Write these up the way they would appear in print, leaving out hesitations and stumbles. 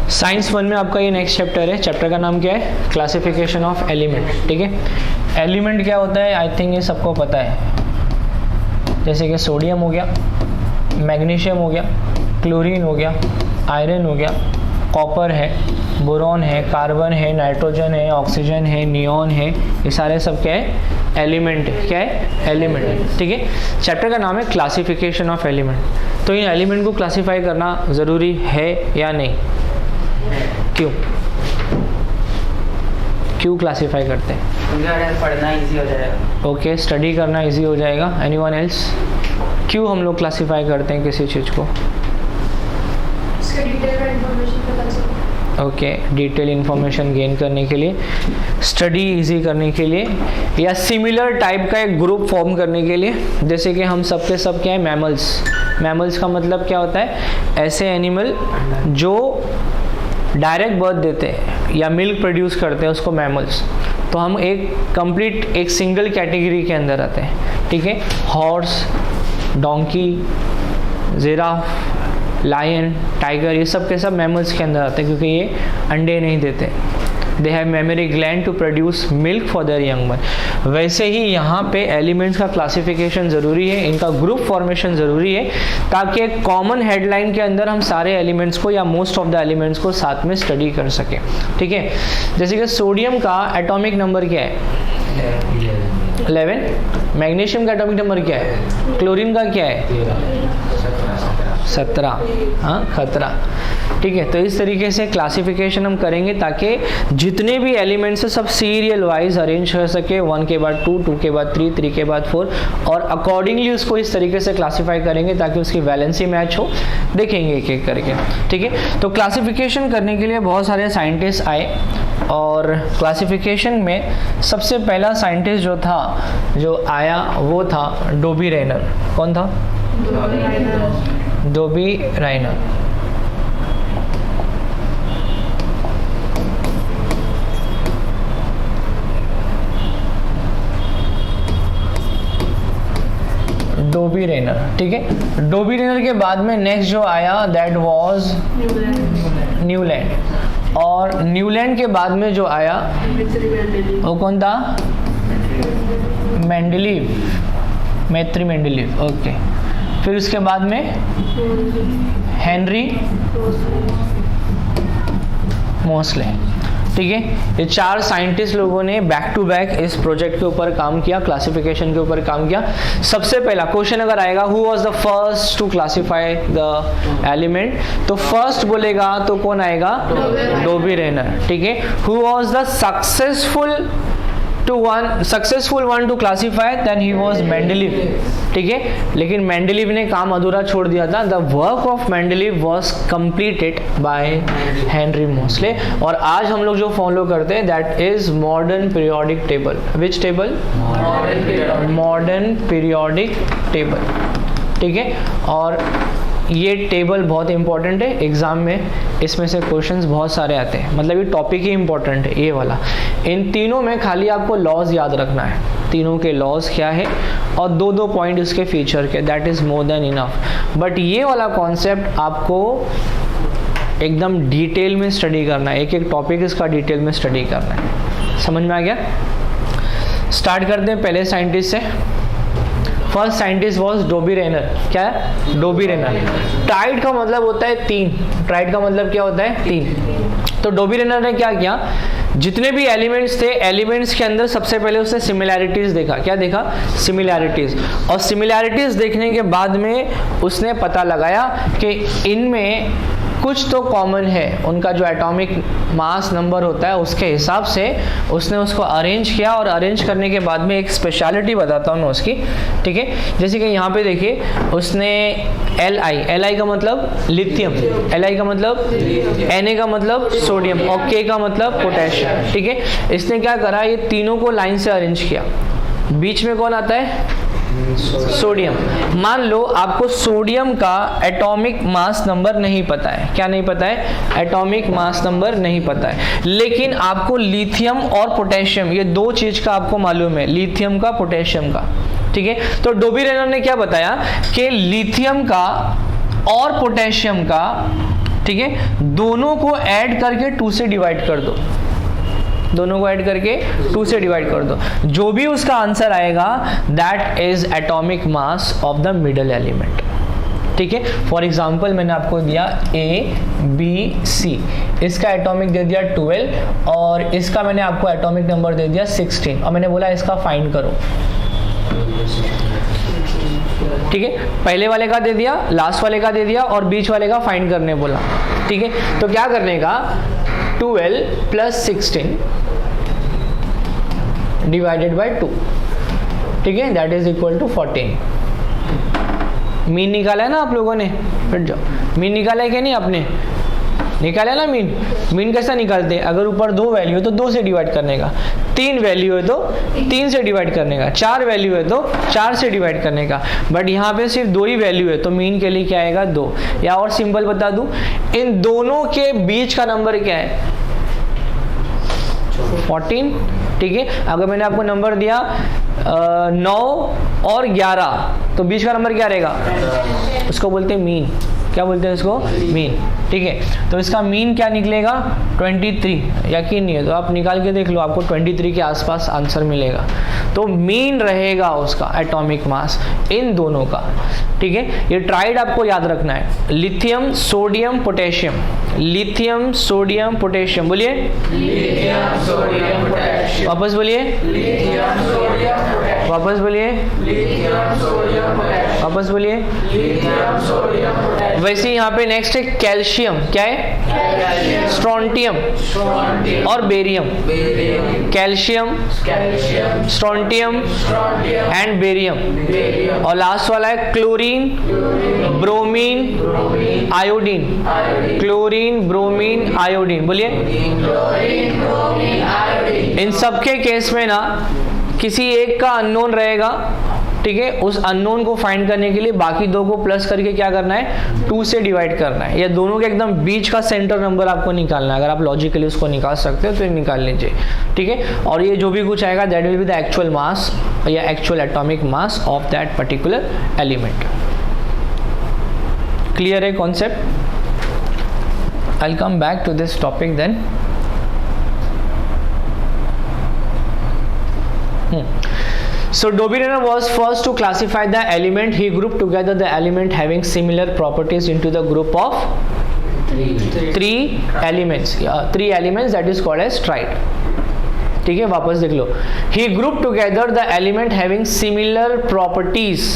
Science 1 में आपका ये नेक्स्ट चैप्टर है। चैप्टर का नाम क्या है? Classification of element. ठीक है, एलिमेंट क्या होता है आई थिंक ये सबको पता है। जैसे कि सोडियम हो गया, मैग्नीशियम हो गया, क्लोरीन हो गया, आयरन हो गया, कॉपर है, बोरॉन है, कार्बन है, नाइट्रोजन है, ऑक्सीजन है, नियॉन है, ये सारे सब क्या है? एलिमेंट है। क्या है? एलिमेंट है। ठीक है, चैप्टर का नाम है क्लासिफिकेशन ऑफ एलिमेंट। तो इन एलिमेंट को क्लासिफाई करना ज़रूरी है या नहीं? क्यों क्लासिफाई करते हैं? पढ़ना इजी हो जाएगा। ओके, स्टडी करना इजी हो जाएगा। Anyone else? क्यों हम लोग क्लासिफाई करते हैं किसी चीज़ को? ओके, डिटेल इन्फॉर्मेशन गेन करने के लिए, स्टडी इजी करने के लिए, या सिमिलर टाइप का एक ग्रुप फॉर्म करने के लिए। जैसे कि हम सब के सब क्या है? मैमल्स। मैमल्स का मतलब क्या होता है? ऐसे एनिमल जो डायरेक्ट बर्थ देते हैं या मिल्क प्रोड्यूस करते हैं, उसको मैमल्स। तो हम एक कंप्लीट एक सिंगल कैटेगरी के अंदर आते हैं। ठीक है, horse, donkey, giraffe, lion, tiger, ये सब के सब मैमल्स के अंदर आते हैं क्योंकि ये अंडे नहीं देते। They have mammary gland to produce milk for their young one. वैसे ही यहाँ पे एलिमेंट्स का क्लासिफिकेशन ज़रूरी है, इनका ग्रुप फॉर्मेशन ज़रूरी है, ताकि एक कॉमन हेडलाइन के अंदर हम सारे एलिमेंट्स को या मोस्ट ऑफ द एलिमेंट्स को साथ में स्टडी कर सकें। ठीक है, जैसे कि सोडियम का एटॉमिक नंबर क्या है? 11। मैग्नीशियम का एटॉमिक नंबर क्या है? क्लोरीन का क्या है? 17। हाँ, खतरा। ठीक है, तो इस तरीके से क्लासिफिकेशन हम करेंगे ताकि जितने भी एलिमेंट्स हैं सब सीरियल वाइज अरेंज कर सके, 1 के बाद 2, 2 के बाद 3, 3 के बाद 4, और अकॉर्डिंगली उसको इस तरीके से क्लासिफाई करेंगे ताकि उसकी वैलेंसी मैच हो। देखेंगे एक एक करके। ठीक है, तो क्लासिफिकेशन करने के लिए बहुत सारे साइंटिस्ट आए, और क्लासिफिकेशन में सबसे पहला साइंटिस्ट जो आया वो था डोबी रेनर। कौन था? डोबी रेनर। डोबी रेनर। ठीक है, डोबी रेनर के बाद में नेक्स्ट जो आया दैट वाज न्यूलैंड, और न्यूलैंड के बाद में जो आया वो कौन था? मेंडलीव, मैत्री मेंडलीव। ओके, फिर उसके बाद में हेनरी मोसले। ठीक है, ये 4 साइंटिस्ट लोगों ने बैक टू बैक इस प्रोजेक्ट के ऊपर काम किया, क्लासिफिकेशन के ऊपर काम किया। सबसे पहला क्वेश्चन अगर आएगा who was the first to classify the element, तो फर्स्ट बोलेगा तो कौन आएगा? Dobereiner. ठीक है, who was the successful one to classify, then he was Mendeleev. ठीक है, लेकिन मेंडलीव ने काम अधूरा छोड़ दिया था। The work of Mendeleev was completed by Henry Moseley, और आज हम लोग जो फॉलो करते हैं that is modern periodic table. Which table? Modern periodic table. ठीक है, और ये टेबल बहुत इंपॉर्टेंट है एग्जाम में, इसमें से क्वेश्चंस बहुत सारे आते हैं, मतलब ये टॉपिक ही इंपॉर्टेंट है ये वाला। इन तीनों में खाली आपको लॉज याद रखना है, तीनों के लॉज क्या है, और 2-2 पॉइंट इसके फीचर के, that is more than enough. But ये वाला कॉन्सेप्ट आपको एकदम डिटेल में स्टडी करना है, एक एक टॉपिक इसका डिटेल में स्टडी करना है। समझ में आ गया? स्टार्ट करते हैं पहले साइंटिस्ट से। First scientist was Dobereiner. क्या है? डोबी रेनर। ट्राइड का मतलब होता है 3। ट्राइड का मतलब क्या होता है? 3। तो डोबी रेनर ने क्या किया, जितने भी एलिमेंट्स थे, एलिमेंट्स के अंदर सबसे पहले उसने सिमिलैरिटीज देखा। क्या देखा? सिमिलैरिटीज। और सिमिलैरिटीज देखने के बाद में उसने पता लगाया कि इनमें कुछ तो कॉमन है, उनका जो एटॉमिक मास नंबर होता है उसके हिसाब से उसने उसको अरेंज किया, और अरेंज करने के बाद में एक स्पेशलिटी बताता हूँ मैं उसकी। ठीक है, जैसे कि यहाँ पे देखिए उसने Li का मतलब लिथियम, Li का मतलब Na का मतलब सोडियम, और K का मतलब पोटेशियम। ठीक है, इसने क्या करा, ये तीनों को लाइन से अरेंज किया। बीच में कौन आता है? सोडियम। मान लो आपको सोडियम का एटॉमिक मास नंबर नहीं पता है। क्या नहीं पता है? एटॉमिक मास नंबर नहीं पता है, लेकिन आपको लिथियम और पोटेशियम, ये 2 चीज का आपको मालूम है, लिथियम का, पोटेशियम का। ठीक है, तो डोबी रेनर ने क्या बताया कि लिथियम का और पोटेशियम का ठीक है, दोनों को ऐड करके 2 से डिवाइड कर दो, दोनों को ऐड करके 2 से डिवाइड कर दो, जो भी उसका आंसर आएगा that is atomic mass of the middle element. ठीक है, फॉर एग्जाम्पल मैंने आपको दिया ABC, इसका एटॉमिक दे दिया 12 और इसका मैंने आपको एटॉमिक नंबर दे दिया 16 और मैंने बोला इसका फाइंड करो। ठीक है, पहले वाले का दे दिया, लास्ट वाले का दे दिया और बीच वाले का फाइंड करने बोला। ठीक है, तो क्या करने का, 12 प्लस 16 डिवाइडेड बाय 2, ठीक है, that is equal to 14। Mean निकाला है ना आप लोगों ने, फिर जाओ, मीन निकाला है क्या नहीं आपने, निकाला ना मीन। मीन कैसा निकालते हैं, अगर ऊपर 2 वैल्यू है तो 2 से डिवाइड करने का, 3 वैल्यू है तो 3 से डिवाइड करने का, 4 वैल्यू है तो 4 से डिवाइड करने का। बट यहाँ पे सिर्फ 2 ही वैल्यू है तो मीन के लिए क्या आएगा 2। या और सिंपल बता दूं, इन दोनों के बीच का नंबर क्या है 14। ठीक है, अगर मैंने आपको नंबर दिया 9 और 11 तो बीच का नंबर क्या रहेगा, उसको बोलते हैं मीन। क्या बोलते हैं इसको, मीन। ठीक है, तो इसका मीन क्या निकलेगा 23। यकीन नहीं है तो आप निकाल के देख लो, आपको 23 के आसपास आंसर मिलेगा। तो मीन रहेगा उसका एटॉमिक मास इन दोनों का। ठीक है, ये ट्राइड आपको याद रखना है, lithium sodium potassium, lithium sodium potassium, बोलिए लिथियम सोडियम पोटेशियम, वापस बोलिए लिथियम सोडियम पोटेशियम, वापस बोलिए लिथियम सोडियम पोटेशियम, वापस बोलिए लिथियम सोडियम पोटेशियम। वैसे यहाँ पे नेक्स्ट है कैल्शियम, क्या है, स्ट्रोंटियम और barium, calcium, strontium and barium. और लास्ट वाला है chlorine, bromine, iodine, chlorine, bromine, iodine, बोलिए। इन सबके केस में ना किसी एक का अननोन रहेगा। ठीक है, उस अननोन को फाइंड करने के लिए बाकी 2 को प्लस करके क्या करना है 2 से डिवाइड करना है, या दोनों के एकदम बीच का सेंटर नंबर आपको निकालना है। अगर आप लॉजिकली उसको निकाल सकते हो तो ये निकाल लीजिए। ठीक है, और ये जो भी कुछ आएगा that will be the actual mass या actual atomic mass of that particular element. Clear है concept? I will come back to this topic then. So Dobrynin was first to classify the element. He grouped together the element having similar properties into the group of three elements. Three elements that is called as triad. ठीक है, वापस देख लो। He grouped together the element having similar properties.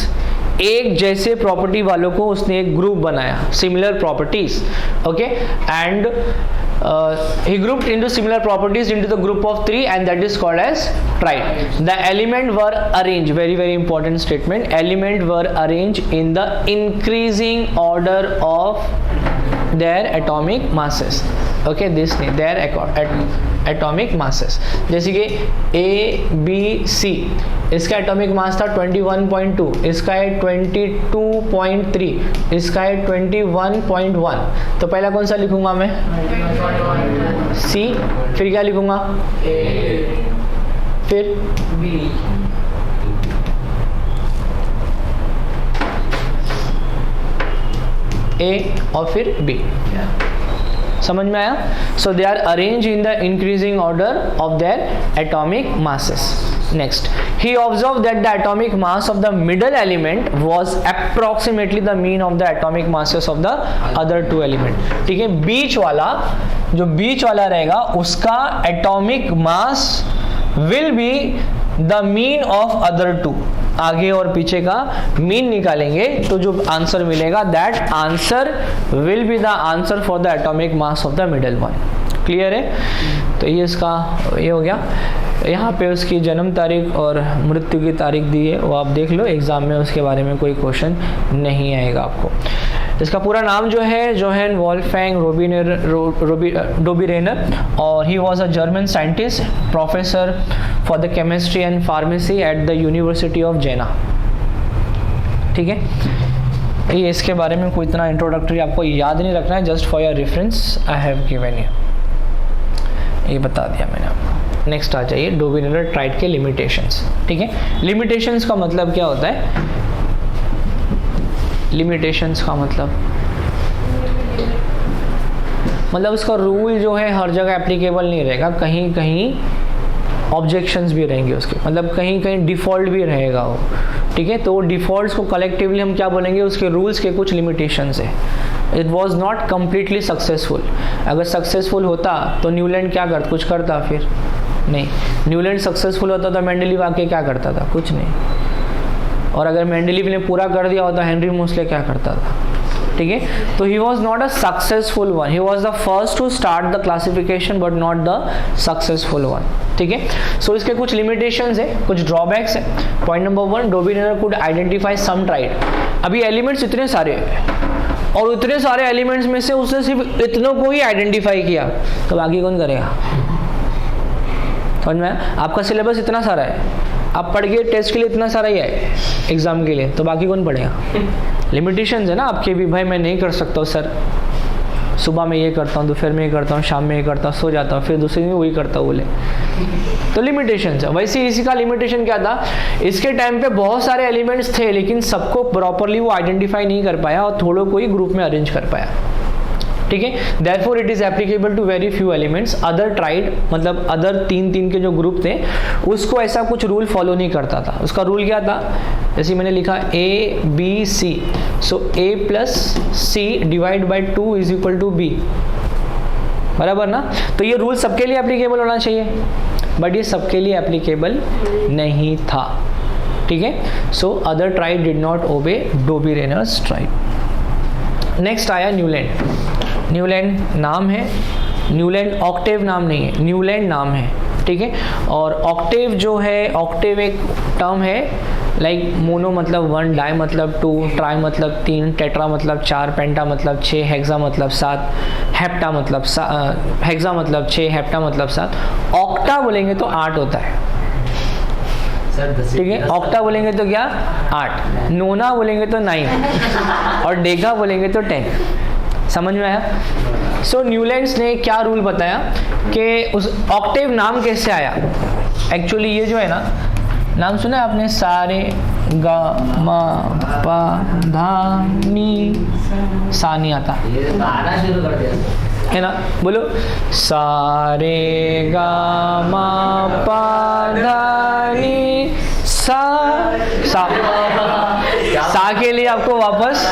एक जैसे property वालों को उसने एक ग्रुप बनाया, similar properties. Okay, and he grouped into similar properties into the group of 3 and that is called as triad. The element were arranged, very very important statement, element were arranged in the increasing order of their atomic masses. Okay, this thing, their atomic masses. जैसे कि A, B, C, इसका atomic mass था 21.2, इसका है 22.3, इसका है 21.1। तो पहला कौन सा लिखूंगा मैं C, फिर क्या लिखूंगा A, फिर B, A और फिर B। समझ में आया? So they are arrange in the increasing order of their atomic masses. Next, he observed that the atomic mass of the middle element was approximately the mean of the atomic masses of the other two element. ठीक है, बीच वाला, जो बीच वाला रहेगा उसका atomic mass will be the mean of other two. आगे और पीछे का मीन निकालेंगे तो जो आंसर मिलेगा that answer will be the answer for the atomic mass of the middle one. Clear है? तो ये इसका ये हो गया। यहाँ पे उसकी जन्म तारीख और मृत्यु की तारीख दी है, वो आप देख लो, एग्जाम में उसके बारे में कोई क्वेश्चन नहीं आएगा आपको। इसका पूरा नाम जो है जोहान वॉल्फगैंग डोबीरेनर, और he was a German scientist, professor for the chemistry and pharmacy at the university of Jena. ठीक है, ये इसके बारे में कोई इतना इंट्रोडक्टरी आपको याद नहीं रखना है, just for your reference I have given you, ये बता दिया मैंने आपको। नेक्स्ट आ जाइए, डोबीरेनर ट्राइड के लिमिटेशंस। ठीक है, लिमिटेशंस का मतलब क्या होता है? लिमिटेशंस का मतलब मतलब उसका रूल जो है हर जगह एप्लीकेबल नहीं रहेगा, कहीं कहीं ऑब्जेक्शंस भी रहेंगे उसके, मतलब कहीं कहीं डिफ़ॉल्ट भी रहेगा वो, ठीक है। तो डिफ़ॉल्ट्स को कलेक्टिवली हम क्या बोलेंगे, उसके रूल्स के कुछ लिमिटेशंस है। It was not completely successful. अगर सक्सेसफुल होता तो न्यूलैंड क्या करता, कुछ करता? फिर नहीं। न्यूलैंड सक्सेसफुल होता तो मेंडलीव आके क्या करता था? कुछ नहीं। और अगर मेंडलीव ने पूरा कर दिया होता, हेनरी मोस्ले क्या करता था? ठीक है। तो he was not a successful one, he was the first to start the classification but not the successful one, ठीक है। सो इसके कुछ लिमिटेशंस है, कुछ ड्रॉबैक्स है। Point number 1, Dobereiner could identify some triad. अभी एलिमेंट्स इतने सारे हैं और उतने सारे एलिमेंट्स में से उसने सिर्फ इतनों को ही आइडेंटिफाई किया, तो बाकी कौन करेगा? समझ में? आपका सिलेबस इतना सारा है, आप पढ़ के टेस्ट के लिए इतना सारा ही है, एग्जाम के लिए, तो बाकी कौन पढ़ेगा? लिमिटेशंस है ना आपके भी, भाई मैं नहीं कर सकता हूँ सर, सुबह में ये करता हूँ, दोपहर में ये करता हूँ, शाम में ये करता हूँ, सो जाता हूँ, फिर दूसरे दिन वही करता हूँ बोले, तो लिमिटेशंस है। वैसे इसी का लिमिटेशन क्या था, इसके टाइम पे बहुत सारे एलिमेंट्स थे लेकिन सबको प्रॉपरली वो आइडेंटिफाई नहीं कर पाया और थोड़ों को ही ग्रुप में अरेंज कर पाया, ठीक है। Therefore it is applicable to very few elements. Other tried, मतलब अदर तीन के जो ग्रुप थे उसको ऐसा कुछ रूल फॉलो नहीं करता था। उसका रूल क्या था, जैसे मैंने लिखा A B C, so A plus C divide by 2 is equal to B, बराबर ना। तो ये रूल सबके लिए एप्लीकेबल होना चाहिए, बट ये सबके लिए एप्लीकेबल नहीं था, ठीक है। So other triad did not obey Dobereiner's triad. Next आया न्यूलैंड। न्यूलैंड नाम है, न्यूलैंड ऑक्टेव नाम नहीं है, न्यूलैंड नाम है, ठीक है। और ऑक्टेव जो है, ऑक्टेव एक टर्म है, लाइक मोनो मतलब 1, डाई मतलब 2, ट्राई मतलब 3, टेट्रा मतलब 4, पेंटा मतलब 6, हेक्सा मतलब 7, हेप्टा मतलब हेक्सा मतलब 6, हेप्टा मतलब 7। ऑक्टा बोलेंगे तो 8 होता है, ठीक है। ऑक्टा बोलेंगे तो क्या? 8। नोना बोलेंगे तो 9 और डेका बोलेंगे तो 10। समझ में आया? सो न्यूलैंड्स ने क्या रूल बताया कि उस ऑक्टेव नाम कैसे आया। एक्चुअली ये जो है ना, नाम सुना है आपने, सारे गा मा पा धा नी, सा नहीं आता है ना, बोलो सारे गा मा पा धा नी सा। सा के लिए आपको वापस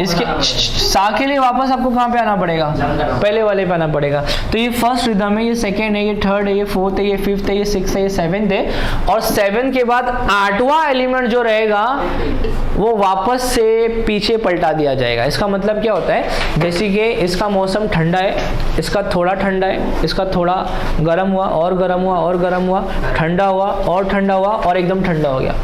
इसके सा के लिए वापस आपको कहाँ पे आना पड़ेगा? पहले वाले पे आना पड़ेगा। तो ये फर्स्ट रिदम है, ये सेकेंड है, ये थर्ड है, ये फोर्थ है, ये फिफ्थ है, ये सिक्स्थ है, ये सेवेंथ है, और 7 के बाद 8वां एलिमेंट जो रहेगा वो वापस से पीछे पलटा दिया जाएगा। इसका मतलब क्या होता है, जैसे कि इसका मौसम ठंडा है, इसका थोड़ा ठंडा है, इसका थोड़ा गर्म हुआ और गर्म हुआ और गर्म हुआ, ठंडा हुआ और ठंडा हुआ और एकदम ठंडा हो गया।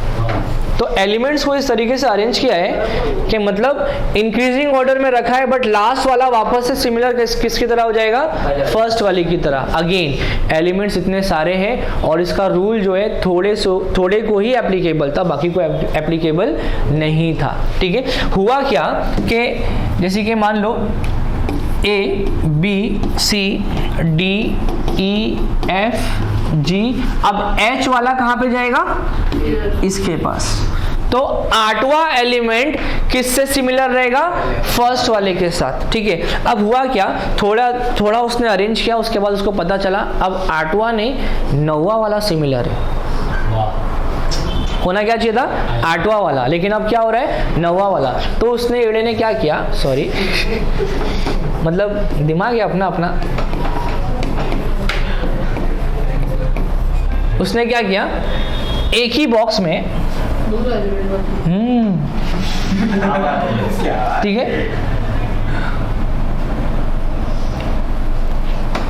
तो एलिमेंट्स को इस तरीके से अरेंज किया है कि मतलब इंक्रीजिंग ऑर्डर में रखा है, बट लास्ट वाला वापस से सिमिलर किसकी तरह हो जाएगा? फर्स्ट वाली की तरह। अगेन एलिमेंट्स इतने सारे हैं और इसका रूल जो है थोड़े को ही एप्लीकेबल था, बाकी को एप्लीकेबल नहीं था, ठीक है। हुआ क्या कि जैसे कि मान लो A B C D E F G, अब H वाला कहाँ पे जाएगा? इसके पास। तो 8वां एलिमेंट किससे सिमिलर रहेगा? फर्स्ट वाले के साथ, ठीक है। अब हुआ क्या, थोड़ा उसने अरेंज किया, उसके बाद उसको पता चला अब 8वां नहीं 9वां वाला सिमिलर है। होना क्या चाहिए था? 8वां वाला, लेकिन अब क्या हो रहा है? 9वां वाला। तो उसने एड़े ने क्या किया, सॉरी मतलब दिमाग है अपना अपना, उसने क्या किया, एक ही बॉक्स में, ठीक है,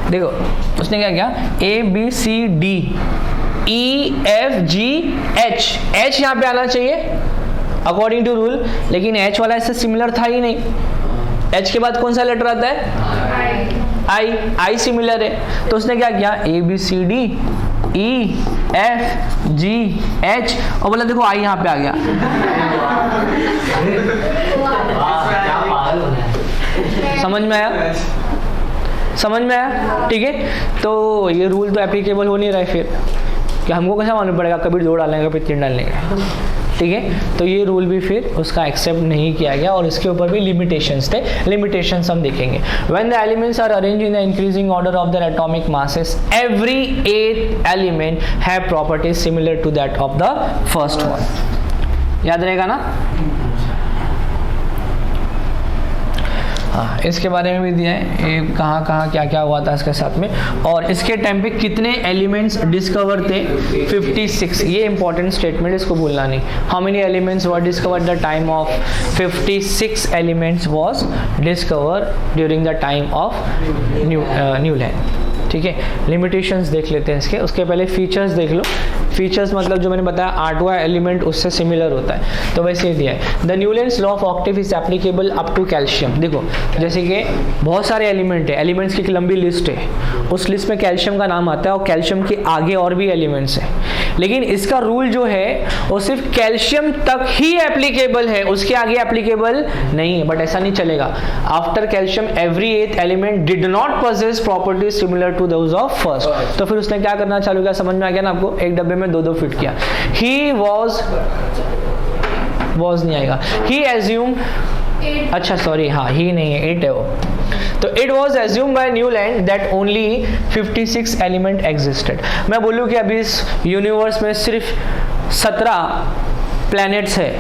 देखो उसने क्या किया, A B C D E F G H, H यहाँ पे आना चाहिए अकॉर्डिंग टू रूल, लेकिन H वाला इससे सिमिलर था ही नहीं। H के बाद कौन सा लेटर आता है? I सिमिलर है। तो उसने क्या किया, A B C D E F G H, और बोला देखो I यहाँ पे आ गया। समझ में आया? समझ में आया, ठीक है। तो ये रूल तो एप्लीकेबल हो नहीं रहा है, फिर क्या हमको कैसा मालूम पड़ेगा कभी 2 डालने का, कभी 3 डालने का, ठीक है, तो ये रूल भी फिर उसका एक्सेप्ट नहीं किया गया और इसके ऊपर भी लिमिटेशंस थे। लिमिटेशंस हम देखेंगे। When the elements are arrange in the increasing order of their atomic masses, every 8th element have properties similar to that of the first one. याद रहेगा ना? हाँ, इसके बारे में भी दिया है, ये कहाँ कहाँ क्या क्या हुआ था इसके साथ में, और इसके टाइम पे कितने एलिमेंट्स डिस्कवर थे, 56। ये इंपॉर्टेंट स्टेटमेंट, इसको भूलना नहीं। How many elements were discovered the time of 56 elements was discover during the time of Newland. ठीक है, लिमिटेशंस देख लेते हैं इसके, उसके पहले फीचर्स देख लो। फीचर्स मतलब जो मैंने बताया 8वां एलिमेंट उससे सिमिलर होता है, तो वैसे ही दिया है। The Newlands law of octave is applicable up to calcium. देखो जैसे कि बहुत सारे एलिमेंट है, एलिमेंट्स की एक लंबी लिस्ट है, उस लिस्ट में कैल्शियम का नाम आता है और कैल्शियम के आगे और भी एलिमेंट्स हैं, लेकिन इसका रूल जो है वो सिर्फ कैल्शियम तक ही एप्लीकेबल है, उसके आगे एप्लीकेबल नहीं है। बट ऐसा नहीं चलेगा, after calcium every 8th element did not possess properties similar to those of first. तो फिर उसने क्या करना चालू किया, समझ में आ गया ना आपको, एक डब्बे में 2-2 फिट किया। ही वॉज नहीं आएगा, ही एज्यूम, अच्छा सॉरी, हाँ ही नहीं है, 8 है वो। तो it was assume by Newland that only 56 element existed. मैं बोलूँ कि अभी इस यूनिवर्स में सिर्फ 17 प्लैनेट्स है,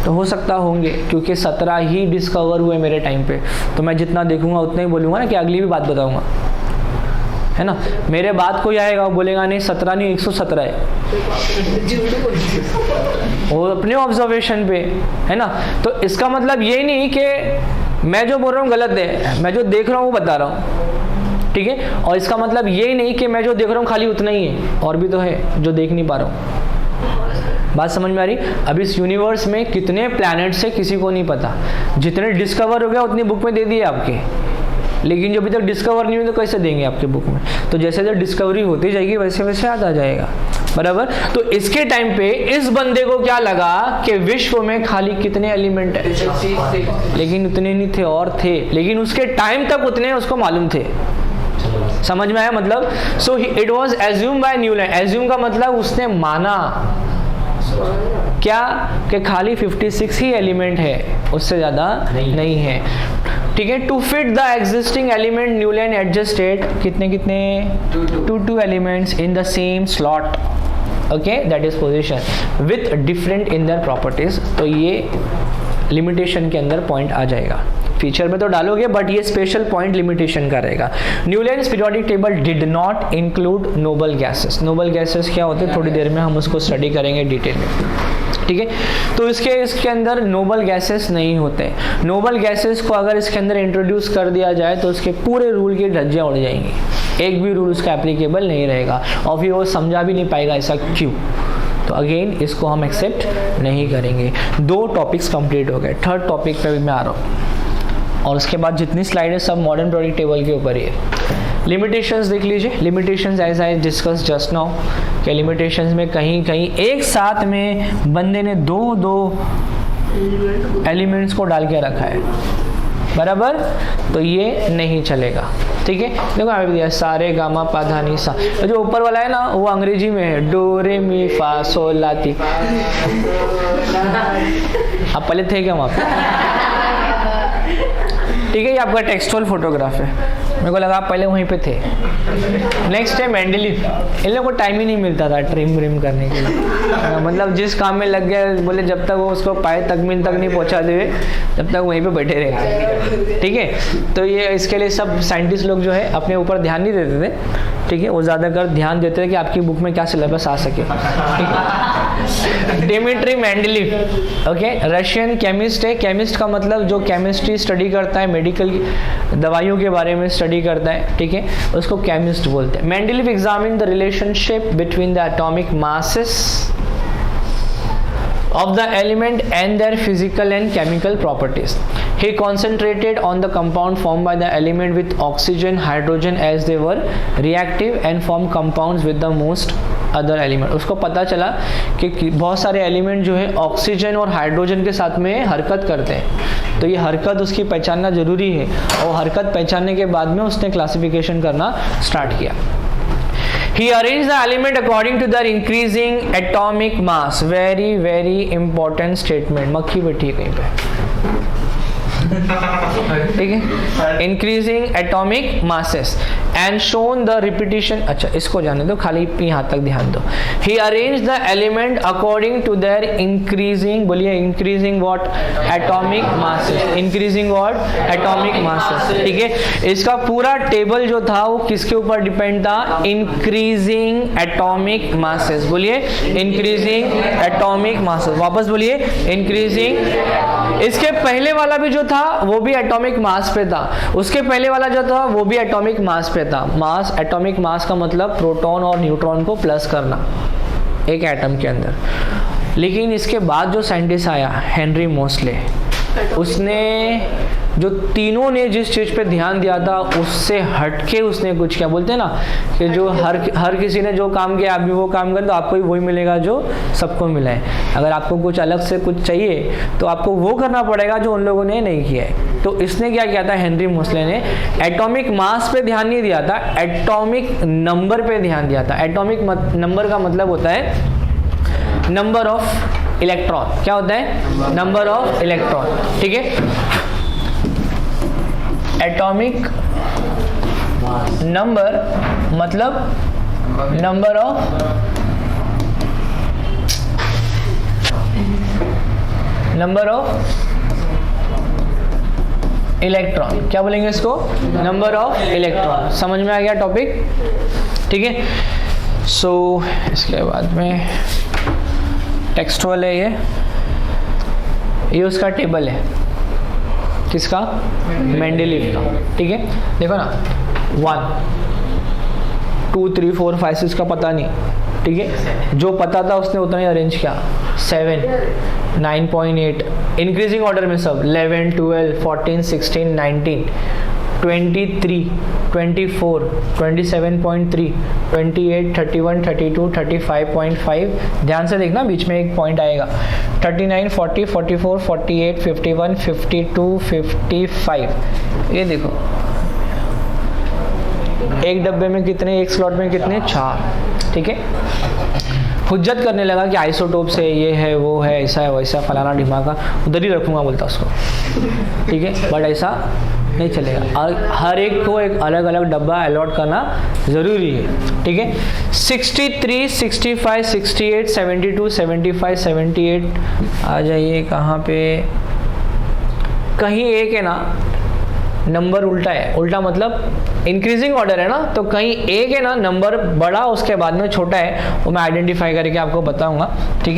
तो हो सकता होंगे, क्योंकि 17 ही डिस्कवर हुए मेरे टाइम पे, तो मैं जितना देखूंगा उतना ही बोलूँगा ना कि अगली भी बात बताऊंगा, है ना। मेरे बाद कोई आएगा वो बोलेगा नहीं 17 नहीं 117 है, वो अपने ऑब्जर्वेशन पे, है ना। तो इसका मतलब ये नहीं कि मैं जो बोल रहा हूँ गलत है, मैं जो देख रहा हूँ वो बता रहा हूँ, ठीक है। और इसका मतलब ये नहीं कि मैं जो देख रहा हूँ खाली उतना ही है, और भी तो है जो देख नहीं पा रहा हूँ। बात समझ में आ रही? अभी इस यूनिवर्स में कितने प्लैनेट्स है किसी को नहीं पता, जितने डिस्कवर हो गया उतनी बुक में दे दिए आपके, लेकिन जो अभी तक डिस्कवर नहीं हुई तो कैसे देंगे आपके बुक में। तो जैसे जैसे डिस्कवरी होती जाएगी वैसे वैसे याद आ जाएगा, बराबर। तो इसके टाइम पे इस बंदे को क्या लगा कि विश्व में खाली कितने एलिमेंट है, लेकिन उतने नहीं थे, और थे, लेकिन उसके टाइम तक उतने उसको मालूम थे। समझ में आया मतलब? So it was assume by Newland. Assume का मतलब उसने माना क्या कि खाली 56 ही एलिमेंट है, उससे ज्यादा नहीं है, ठीक है। To fit the existing element Newland adjusted कितने 2 elements in the same slot, okay, that is position with different in their properties. तो ये लिमिटेशन के अंदर पॉइंट आ जाएगा। फीचर में तो डालोगे बट ये स्पेशल पॉइंट लिमिटेशन का रहेगा। Newlands periodic table did not include noble gases. Noble gases क्या होते हैं थोड़ी देर में हम उसको स्टडी करेंगे डिटेल में, ठीक है। तो इसके अंदर नोबल गैसेस नहीं होते। नोबल गैसेस को अगर इसके अंदर इंट्रोड्यूस कर दिया जाए तो उसके पूरे रूल की धज्जियां उड़ जाएंगी, एक भी रूल उसका एप्लीकेबल नहीं रहेगा और फिर वो समझा भी नहीं पाएगा ऐसा क्यों। तो अगेन इसको हम एक्सेप्ट नहीं करेंगे। 2 टॉपिक्स कंप्लीट हो गए, 3rd टॉपिक पे भी मैं आ रहा हूँ, और उसके बाद जितनी स्लाइड है सब मॉडर्न पीरियोडिक टेबल के ऊपर ही है। लिमिटेशंस देख लीजिए। Limitations as I discuss just now कि लिमिटेशंस में कहीं कहीं एक साथ में बंदे ने 2 एलिमेंट्स को डाल के रखा है, बराबर, तो ये नहीं चलेगा, ठीक है। देखो अभी दिया सारे गामा पा धा नी सा, तो जो ऊपर वाला है ना वो अंग्रेजी में है, डो रे मी फा सोल ला ती। आप पहले थे क्या वहाँ पे? ठीक है, ये आपका टेक्सचुअल फोटोग्राफ है, मेरे को लगा आप पहले वहीं पे थे। नेक्स्ट है मेंडलीव। इन लोगों को टाइम ही नहीं मिलता था ट्रिम व्रिम करने के लिए, मतलब जिस काम में लग गए, बोले जब तक वो उसको पाए तकमील तक नहीं पहुंचा दे जब तक वहीं पे बैठे रहेंगे, ठीक है। तो ये इसके लिए सब साइंटिस्ट लोग जो है अपने ऊपर ध्यान नहीं देते थे, ठीक है, वो ज़्यादातर ध्यान देते थे कि आपकी बुक में क्या सिलेबस आ सके, ठीक है। Dmitry Mendeleev, okay, Russian chemist है। केमिस्ट का मतलब जो केमिस्ट्री स्टडी करता है, मेडिकल दवाइयों के बारे में स्टडी करता है, ठीक है, उसको केमिस्ट बोलते हैं। Mendeleev examine the relationship between the atomic masses of the element and their physical and chemical properties. He concentrated on the compound formed by the element with oxygen, hydrogen as they were reactive and form compounds with the most other element. उसको पता चला कि बहुत सारे element जो है oxygen और hydrogen के साथ में हरकत करते हैं, तो ये हरकत उसकी पहचानना जरूरी है, और हरकत पहचानने के बाद में उसने क्लासिफिकेशन करना स्टार्ट किया। He arranged the element according to their increasing atomic mass. Very very important statement. मक्खी बैठी है कहीं पे, ठीक है. Increasing atomic masses and shown the repetition. अच्छा इसको जाने दो, खाली यहाँ तक ध्यान दो. He arrange the element according to their increasing, बोलिए increasing what, atomic masses. Increasing what, atomic masses. ठीक है, इसका पूरा टेबल जो था वो किसके ऊपर डिपेंड था, इंक्रीजिंग एटॉमिक मासेस. बोलिए इंक्रीजिंग एटॉमिक मासेस. वापस बोलिए इंक्रीजिंग. इसके पहले वाला भी जो था वो भी एटॉमिक मास पे था, उसके पहले वाला जो था वो भी एटॉमिक मास पे था. मास, एटॉमिक मास का मतलब प्रोटॉन और न्यूट्रॉन को प्लस करना एक एटम के अंदर. लेकिन इसके बाद जो साइंटिस्ट आया हेनरी मोस्ले, उसने जो तीनों ने जिस चीज़ पे ध्यान दिया था उससे हटके उसने कुछ क्या बोलते हैं ना कि जो हर किसी ने जो काम किया आप भी वो काम करें तो आपको भी वही मिलेगा जो सबको मिला है. अगर आपको कुछ अलग से कुछ चाहिए तो आपको वो करना पड़ेगा जो उन लोगों ने नहीं किया है. तो इसने क्या किया था, हेनरी मोस्ले ने एटॉमिक मास पे ध्यान नहीं दिया था, एटॉमिक नंबर पे ध्यान दिया था. एटॉमिक नंबर का मतलब होता है नंबर ऑफ इलेक्ट्रॉन. क्या होता है, नंबर ऑफ इलेक्ट्रॉन. ठीक है, एटॉमिक नंबर मतलब नंबर ऑफ इलेक्ट्रॉन. क्या बोलेंगे इसको, नंबर ऑफ इलेक्ट्रॉन. समझ में आ गया टॉपिक. ठीक है, सो इसके बाद में टेक्सटुअल है, ये उसका टेबल है. किसका, मेंडेलीव का. ठीक है, देखो ना 1 2 3 4 5 6 का पता नहीं. ठीक है, जो पता था उसने उतना ही अरेंज किया. 7 9.8 इंक्रीजिंग ऑर्डर में सब 11 12 14 16 19 23 24 27.3 28 31 32 35.5. ध्यान से देखना बीच में एक पॉइंट आएगा. 39 40 44 48 51 52 55. ये देखो एक डब्बे में कितने, एक स्लॉट में कितने, 4. ठीक है, हुज्जत करने लगा कि आइसोटोप से ये है वो है ऐसा है वैसा फलाना ढिमाका, उधर ही रखूंगा बोलता उसको. ठीक है, बट ऐसा नहीं चलेगा. और हर एक को एक अलग अलग डब्बा अलॉट करना ज़रूरी है. ठीक है, 63 65 68 72 75 78. आ जाइए कहाँ पे, कहीं एक है ना नंबर उल्टा है. उल्टा मतलब इंक्रीजिंग ऑर्डर है ना, तो कहीं एक है ना नंबर बड़ा उसके बाद में छोटा है, वो मैं आइडेंटिफाई करके आपको बताऊंगा. ठीक है.